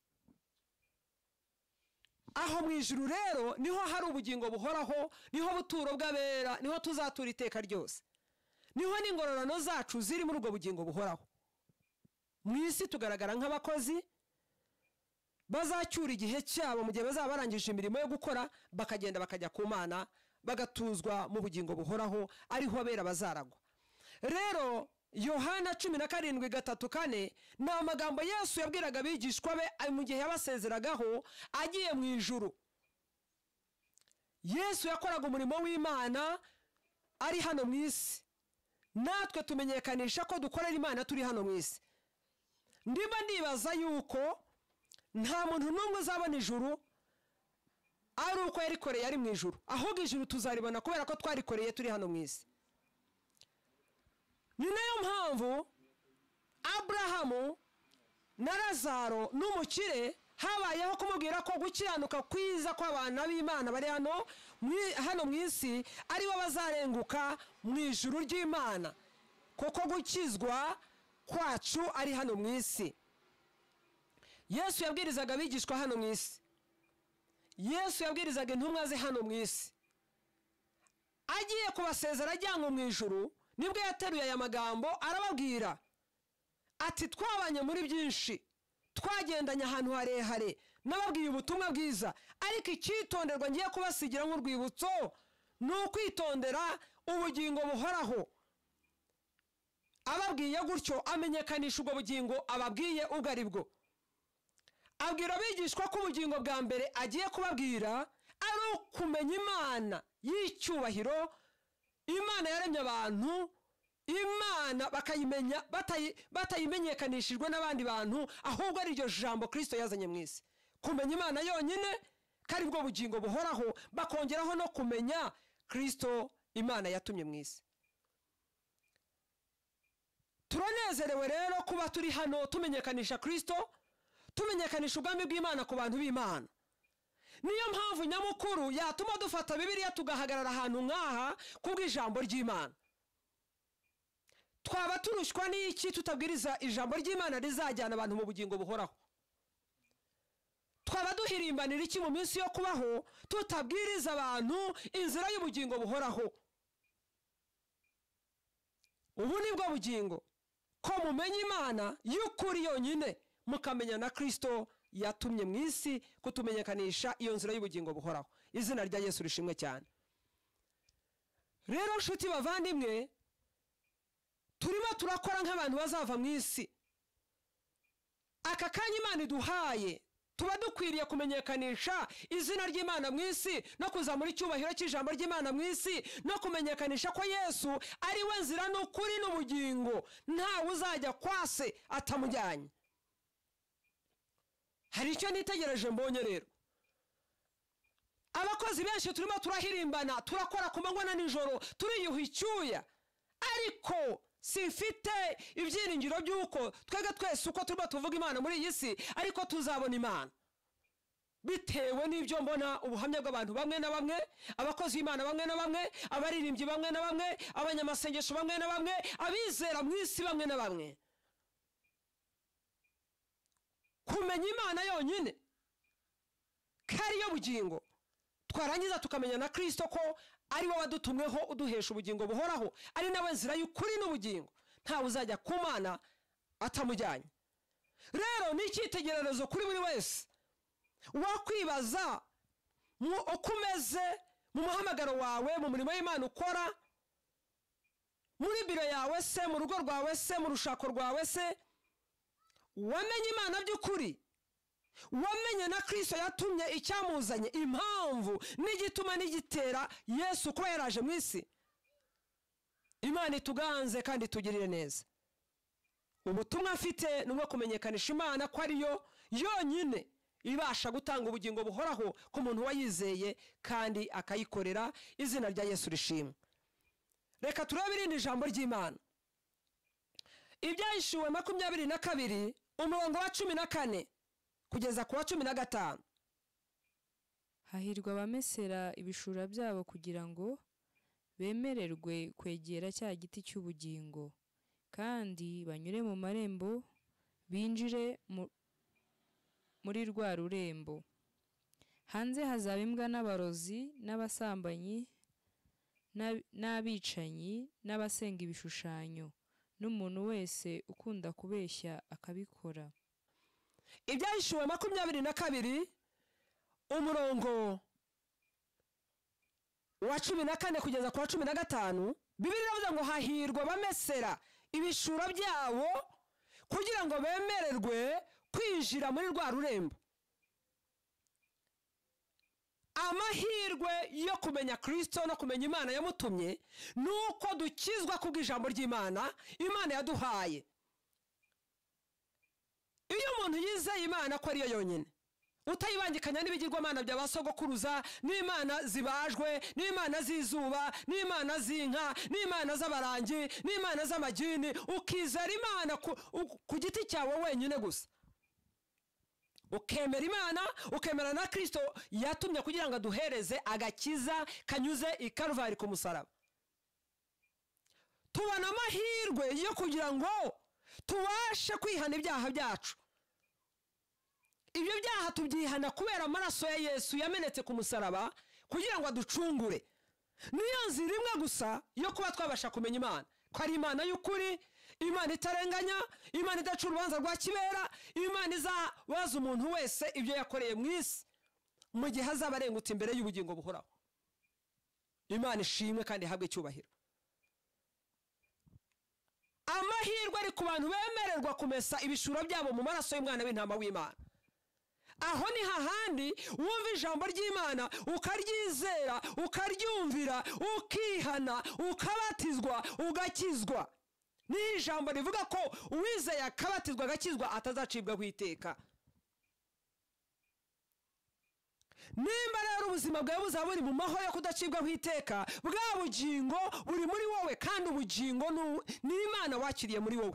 Aho mu ijuru rero niho hari ubugingo buhoraho, niho buturo bw'abera, niho tuzatura iteka ryose, niho n'ingororano zacu ziri muri ubwo bugingo buhoraho. Mu isi tugaragara nk'abakozi bazacyura igihe cyabo mu gihe bazaba barangije imirimo yo gukora, bakagenda bakajya ku Mana, bagatuzwa mu bugingo buhoraho, ariho abera bazaragwa. Rero Yohana 17:3-4 ni amagambo Yesu yabwiraga abigishwa be mu gihe yabasezeragaho agiye mu ijuru. Yesu yakoraga umurimo w'Imana ari hano mu isi, natwe tumenyekanisha ko dukorera Imana turi hano mu isi. Ndimba ndibaza yuko nta muntu n'umwe uzabona ijuru ari uko yarikoreye ari mu ijuru, ahubwo ijuru tuzaribona kubera ko twarikoreye turi hano mu isi. Ni nayo mpamvu Abrahamu na Lazaro n'umukire habayeho kumubwira ko gukiranuka kwiza kw'abana b'Imana bari hano mu isi aribo bazarenguka mu ijuru ry'Imana, kuko gukizwa kwacu ari hano mu isi. Yesu yabwirizaga abigishwa hano mu isi, Yesu yabwirizaga intumwa ze hano mu isi. Agiye kubasezera ajyanwa mu ijuru, nibwo yateruye aya magambo arababwira ati, twabanye muri byinshi, twagendanye ahantu harehare, nababwiye ubutumwa bwiza, ariko icyitonderwa ngiye kubasigira nk'urwibutso ni ukwitondera ubugingo buhoraho. Ababwiye gutyo amenyekanisha ubwo bugingo ababwiye ubwo ari bwo. Abwira abigishwa ko ubugingo bwa mbere agiye kubabwira ari ukumenya Imana y'icyubahiro, Imana yaremye abantu, Imana bakayimenya batayimenyekanishijwe n'abandi bantu, ahubwo ari iryo jambo Kristo yazanye mu isi. Kumenya Imana yonyine kari bwo bugingo buhoraho, bakongeraho no kumenya Kristo Imana yatumye mu isi. Turanezerewe rero kuba turi hano tumenyekanisha Kristo, tumenyekanisha ubwami bw'Imana ku bantu b'Imana. Niyo mpamvu nyamukuru yatuma dufata Bibiliya tugahagarara ahantu nk'aha kubw'ijambo ry'Imana. Twaba turushywa n'iki tutabwiriza ijambo ry'Imana rizajyana abantu mu bugingo buhoraho? Twaba duhirimbanira iki mu minsi yo kubaho tutabwiriza abantu inzira y'ubugingo buhoraho? Ubu nibwo bugingo, ko mumenya Imana y'ukuri yonyine, mukamenya na Kristo yatumye mu isi kutumenyekanisha iyo nzira y'ubugingo buhoraho. Izina rya Yesu rishimwe cyane. Rero nshuti bavandimwe, turimo turakora nk'abantu bazava mu isi. Aka kanya Imana iduhaye tuba dukwiriye kumenyekanisha izina ry'Imana mu isi, no kuzamura icyubahiro cy'ijambo ry'Imana mu isi, no kumenyekanisha ko Yesu ari we nzira n'ukuri n'ubugingo, ntawe uzajya kwa se atamujyanye. Hari icyo nitegereje mbonye rero, abakozi benshi turimo turahirimbana, turakora ku manywa na nijoro, turiyuha icyuya, ariko simfite ibyiringiro by'uko twebwe twese uko turimo tuvuga Imana muri iyi si ariko tuzabona Imana, bitewe n'ibyo mbona ubuhamya bw'abantu bamwe na bamwe, abakozi b'Imana bamwe na bamwe, abaririmbyi bamwe na bamwe, abanyamasengesho bamwe na bamwe, abizera mu isi bamwe na bamwe. Kumenya Imana yonyine kariyo bugingo, twarangiza tukamenya na Kristo ko ari we wadutumweho uduhesha ubugingo buhoraho, ari nawe nzira y'ukuri n'ubugingo, ntawe uzajya ku Mana atamujyanye. Rero ni icyitegererezo kuri buri wese wakwibaza uko umeze mu muhamagaro wawe, mu murimo w'Imana ukora, muri biro yawe se, mu rugo rwawe se, mu rushako rwawe se, wamenye Imana by'ukuri, wamenye na Kristo yatumye icyamuzanye, impamvu n'igituma n'igitera Yesu kuba yaraje mu isi. Imana ituganze kandi tugirire neza. Ubutumwa afite ni ubwo kumenyekanisha Imana ko ariyo yonyine ibasha gutanga ubugingo buhoraho ku muntu wayizeye kandi akayikorera. Izina rya Yesu rishimwe. Reka turebe irindi jambo ry'Imana, Ibyahishuwe 22 umurongo wa 14 kugeza ku wa 15. Hahirwa abamesera ibishura byabo kugira ngo bemererwe kwegera cya giti cy'ubugingo, kandi banyure mu marembo binjire muri rwa rurembo. Hanze hazaba imbwa n'abarozi n'abasambanyi n'abicanyi n'abasenga ibishushanyo, n'umuntu wese ukunda kubeshya akabikora. Ibyahishuwe 22 umurongo wa 14 kugeza ku wa 15, Bibiliya iravuga ngo hahirwa bamesera ibishura byabo kugira ngo bemererwe kwinjira muri rwa rurembo. Amahirwe yo kumenya Kristo no kumenya Imana yamutumye nuko dukizwa kubw'ijambo ry'Imana Imana yaduhaye. Iyo umuntu yizeye Imana ko ariyo yonyine, utayibangikanya n'ibigirwamana bya basogokuruza, n'Imana zibajwe, n'Imana z'izuba, n'Imana z'inka, n'Imana z'abarangi, n'Imana z'amagini, ukizera Imana ku giti cyawe wenyine gusa, ukemera Imana, ukemera na Kristo yatumye kugira ngo aduhereze agakiza kanyuze i Kalvari ku musaraba. Tubona amahirwe yo kugira ngo tubashe kwihana ibyaha byacu. Ibyo byaha tubyihana kubera amaraso ya Yesu yamenetse ku musaraba kugira ngo aducungure. Niyo nzira imwe gusa yo kuba twabasha kumenya Imana, ko ari Imana y'ukuri, Imana itarenganya, Imana idaca urubanza rwa kibera, Imana izabaza umuntu wese ibyo yakoreye mu isi mu gihe azaba arengutse imbere y'ubugingo buhoraho. Imana ishimwe kandi ihabwe icyubahiro. Amahirwe ari ku bantu bemererwa kumesa ibishura byabo mu maraso y'Umwana w'Intama w'Imana. Aho ni hahandi wumva ijambo ry'Imana, ukaryizera, ukaryumvira, ukihana, ukabatizwa, ugakizwa. Ni ijambo rivuga ko uwizeye akabatizwa agakizwa atazacibwaho iteka. Nimba rero ubuzima bwawe buzaba buri mu mahoro yo kudacibwaho iteka, bwa bugingo buri muri wowe, kandi ubugingo ni Imana wakiriye muri wowe.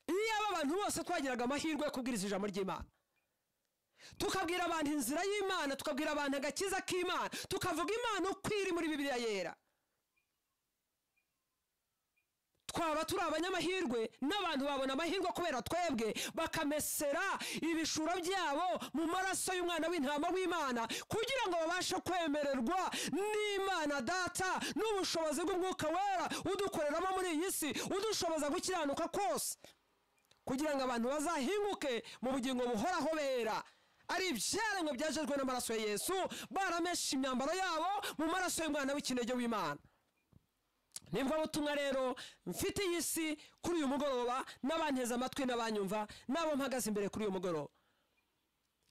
Iyo abantu bose twagiraga amahirwe yo kubwiriza ijambo ry'Imana, tukabwira abantu inzira y'Imana, tukabwira abantu agakiza k'Imana, tukavuga Imana uko iri muri Bibiliya yera, twaba turi abanyamahirwe, n'abantu babona amahirwe kubera twebwe bakamesera ibishura byabo mu maraso y'Umwana w'Intama w'Imana kugira ngo babashe kwemererwa n'Imana Data n'ubushobozi bw'Umwuka Wera udukoreramo muri iyi si, udushoboza gukiranuka kose, kugira ngo abantu bazahinguke mu bugingo buhoraho bera, ari ibyaremwe byajejwe n'amaraso ya Yesu, baramesha imyambaro yabo mu maraso y'Umwana w'ikinege w'Imana. Nibwo butumwa rero mfite iyi si kuri uyu mugoroba, n'abanteze amatwi n'abanyumva nabo mpagaze imbere kuri uyu mugoroba.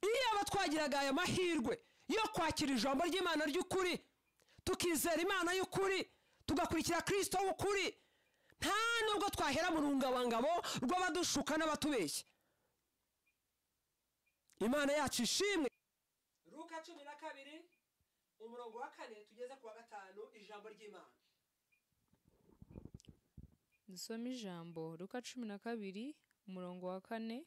Iyo aba twagiraga aya mahirwe yo kwakira ijambo ry'Imana ry'ukuri, tukizera Imana y'ukuri, tugakurikira Kristo w'ukuri, nta nubwo twahera mu rungabangabo rw'abadushuka n'abatubeshya. Imana yacu ishimwe. Luka Luka 12 umurongo wa 4 tugeze ku wa 5 ijambo ry'Imana. Dusoma ijambo Luka 12 umurongo wa 4.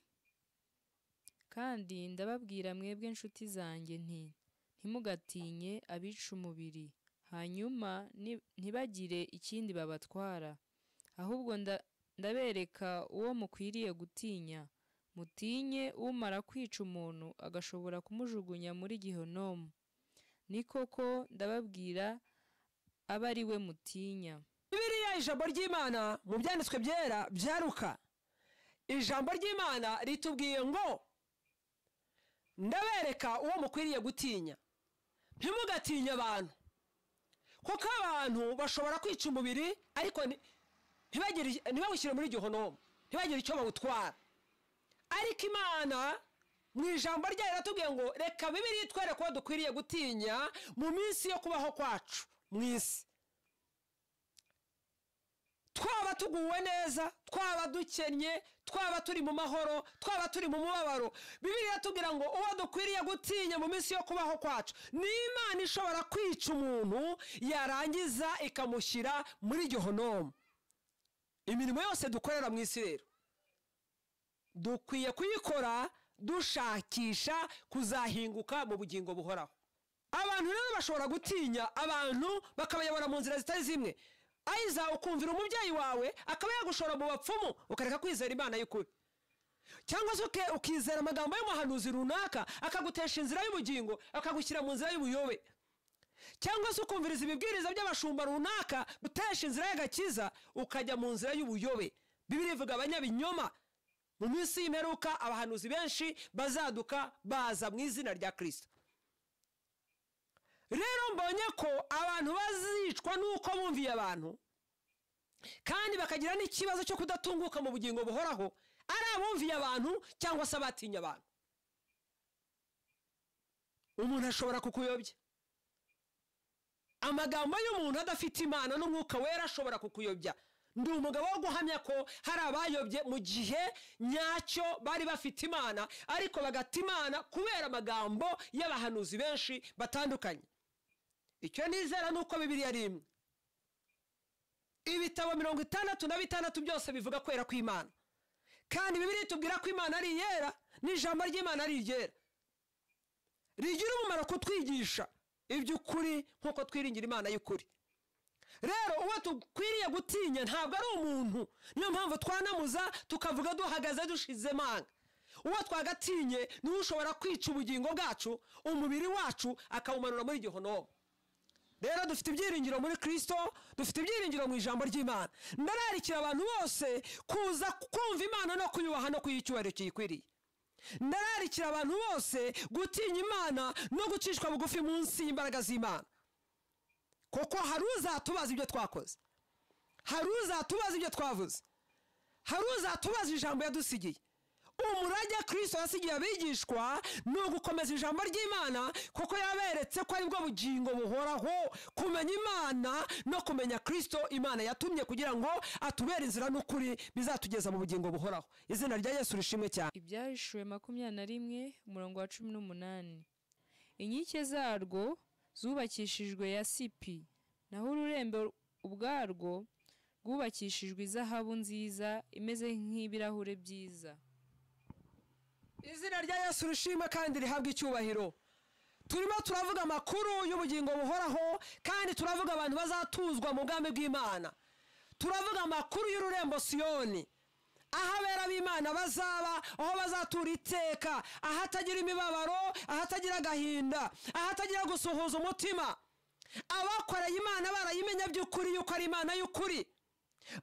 Kandi ndababwira mwebwe inshuti zanjye nti ntimugatinye abica umubiri, hanyuma ntibagire ikindi babatwara, ahubwo ndabereka uwo mukwiriye gutinya. Mutinye umara kwica umuntu agashobora kumujugunya muri Gihenomu. Ni koko ndababwira aba ari we mutinya. Bibiliya ijambo ry'Imana mu byanditswe byera bya Luka, ijambo ry'Imana ritubwiye ngo ndabereka uwo mukwiriye gutinya. Ntimugatinye abantu, kuko abantu bashobora kwica umubiri ariko ntibawushyire muri Gihenomu, ntibagire icyo bawutwara. Ariko Imana mu ijambo ryayo iratubwiye ngo reka Bibiliya itwereke ko dukwiriye gutinya mu minsi yo kubaho kwacu mu isi. Twaba tuguwe neza, twaba dukennye, twaba turi mu mahoro, twaba turi mu mubabaro, Bibiliya iratubwira ngo uwo dukwiriye gutinya mu minsi yo kubaho kwacu ni Imana ishobora kwica umuntu yarangiza ikamushyira muri Gihenomu. Imirimo yose dukorera mu isi rero dukwiye kuyikora dushakisha kuzahinguka mu bugingo buhoraho. Abantu rero bashobora gutinya abantu bakabayobora mu nzira zitari zimwe. Aiza ukumvira umubyeyi wawe akaba yagushora mu bapfumu ukareka kwizera Imana y'ukuri, cyangwa se ukizera amagambo y'umuhanuzi runaka akagutesha inzira y'ubugingo akagushyira mu nzira y'ubuyobe, cyangwa se ukumviriza ibibwiriza by'abashumba runaka gutesha inzira y'agakiza ukajya mu nzira y'ubuyobe. Bibiliya ivuga abanyabinyoma mu minsi y'imperuka abahanuzi benshi bazaduka baza mu izina rya Kristo. Rero mbonye ko abantu bazicwa nuko bumviye abantu kandi bakagira n'ikibazo cyo kudatunguka mu bugingo buhoraho ari abumviye abantu cyangwa se abatinya abantu. Umuntu ashobora kukuyobya. Amagambo y'umuntu adafite Imana n'umwuka wera ashobora kukuyobya. Ndi umugabo wo guhamya ko hari abayobye mu gihe nyacyo bari bafite Imana ariko bagata Imana kubera amagambo y'abahanuzi benshi batandukanye. Icyo nizera nuko Bibiliya ari imwe. Ibitabo 66 byose bivuga kwera kw'Imana, kandi Bibiliya itubwira ko Imana ari yera, n'ijambo ry'Imana ari ryera. Rigira umumaro kutwigisha iby'ukuri nkuko twiringira Imana y'ukuri. Rero uwo tukwiriye gutinya ntabwo ari umuntu, niyo mpamvu twanamuza tukavuga duhagaze dushize manga. Uwo twagatinye niwe ushobora kwica ubugingo bwacu, umubiri wacu akawumanura muri Gihenomu. Rero dufite ibyiringiro muri Kristo, dufite ibyiringiro mu ijambo ry'Imana. Ndararikira abantu bose kuza kumva Imana no kuyubaha no kuyicyubahiro kiyikwiriye. Ndararikira abantu bose gutinya Imana no gucishwa bugufi munsi y'imbaraga z'Imana, kuko hari uzatubaza ibyo twakoze, hari uzatubaza ibyo twavuze, hari uzatubaza ijambo yadusigiye. Umurage Kristo yasigiye abigishwa ni ugukomeza ijambo ry'Imana, kuko yaberetse ko ari bwo bugingo buhoraho, kumenya Imana no kumenya Kristo Imana yatumye kugira ngo atubere inzira n'ukuri bizatugeza mu bugingo buhoraho. Izina rya Yesu rishimwe cyane. Ibyahishuwe 21 umurongo wa 18. Inkike zarwo zubakishijwe yasipi, naho ururembo ubwarwo rwubakishijwe izahabu nziza imeze nk'ibirahure byiza. Izina rya Yesu rishimwe kandi rihabwa icyubahiro. Turimo turavuga amakuru y'ubugingo buhoraho, kandi turavuga abantu bazatuzwa mu bwami bw'Imana. Turavuga amakuru y'ururembo Siyoni, aho abera b'Imana bazaba, aho bazatura iteka, ahatagira imibabaro, ahatagira agahinda, ahatagira gusuhuza umutima. Abakoreye Imana barayimenya by'ukuri yuko ari Imana y'ukuri,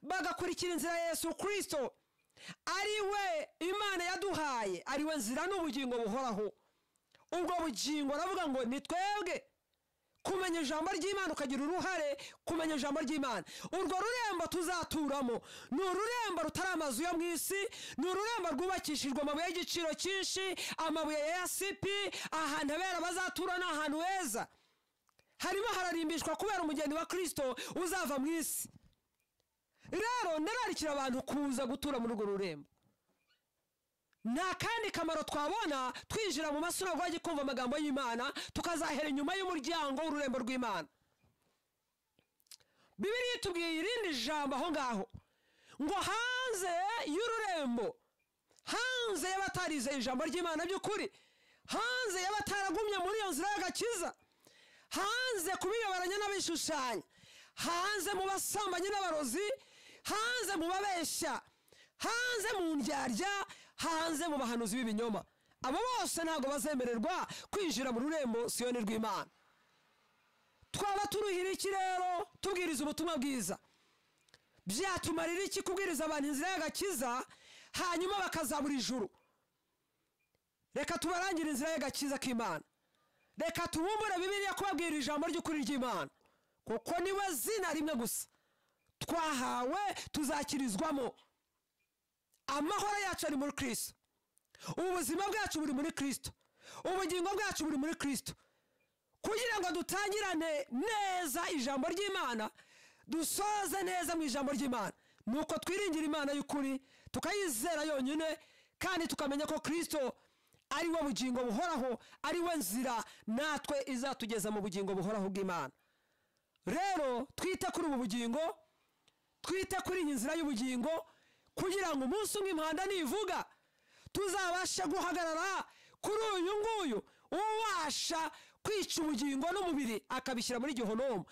bagakurikira inzira ya Yesu Kristo ari we Imana yaduhaye, ari we nzira n'ubugingo buhoraho. Ubwo bugingo aravuga ngo ni twebwe kumenya ijambo ry'Imana, ukagira uruhare kumenya ijambo ry'Imana. Urwo rurembo tuzaturamo ni ururembo rutari amazu yo mu isi, ni ururembo rwubakishijwe amabuye y'igiciro cyinshi, amabuye ya yasipi. Ahantu abera bazatura ni ahantu heza, harimo hararimbishwa kubera umugeni wa Kristo uzava mu isi. Rero ndararikira abantu kuza gutura muri urwo rurembo. nta kandi kamaro twabona twinjira mu masinagogi kumva amagambo y'Imana tukazahera inyuma y'umuryango w'ururembo rw'Imana. Bibiliya itubwiye irindi jambo aho ngaho ngo hanze y'ururembo, hanze y'abatarize ijambo ry'Imana by'ukuri, hanze y'abataragumye muri iyo nzira y'agakiza, hanze kubiyoberanya n'abishushanya, hanze mu basambanyi n'abarozi, hanze mu babeshya, hanze mu ndyarya, hanze mu bahanuzi b'ibinyoma, abo bose ntabwo bazemererwa kwinjira mu rurembo Siyoni rw'Imana. Twaba turuhira iki rero tubwiriza ubutumwa bwiza? Byatumarira iki kubwiriza abantu inzira y'agakiza hanyuma bakazabura ijuru? Reka tubarangire inzira y'agakiza k'Imana, reka tubumbure Bibiliya kubabwira ijambo ry'ukuri ry'Imana, kuko niwe zina rimwe gusa twahawe tuzakirizwamo. Amahoro yacu ari muri Kristo, ubuzima bwacu buri muri Kristo, ubugingo bwacu buri muri Kristo, kugira ngo dutangirane neza ijambo ry'Imana, dusoze neza mu ijambo ry'Imana. Nuko twiringira Imana y'ukuri, tukayizera yonyine, kandi tukamenya ko Kristo ari we bugingo buhoraho, ari we nzira natwe izatugeza mu bugingo buhoraho bw'Imana. Rero twite kuri ubu bugingo, twite kuri iyi nzira y'ubugingo, kugira ngo umunsi umwe impanda nivuga tuzabashe guhagarara kuri uyu nguyu ubasha kwica ubugingo n'umubiri akabishyira muri Gehinomu.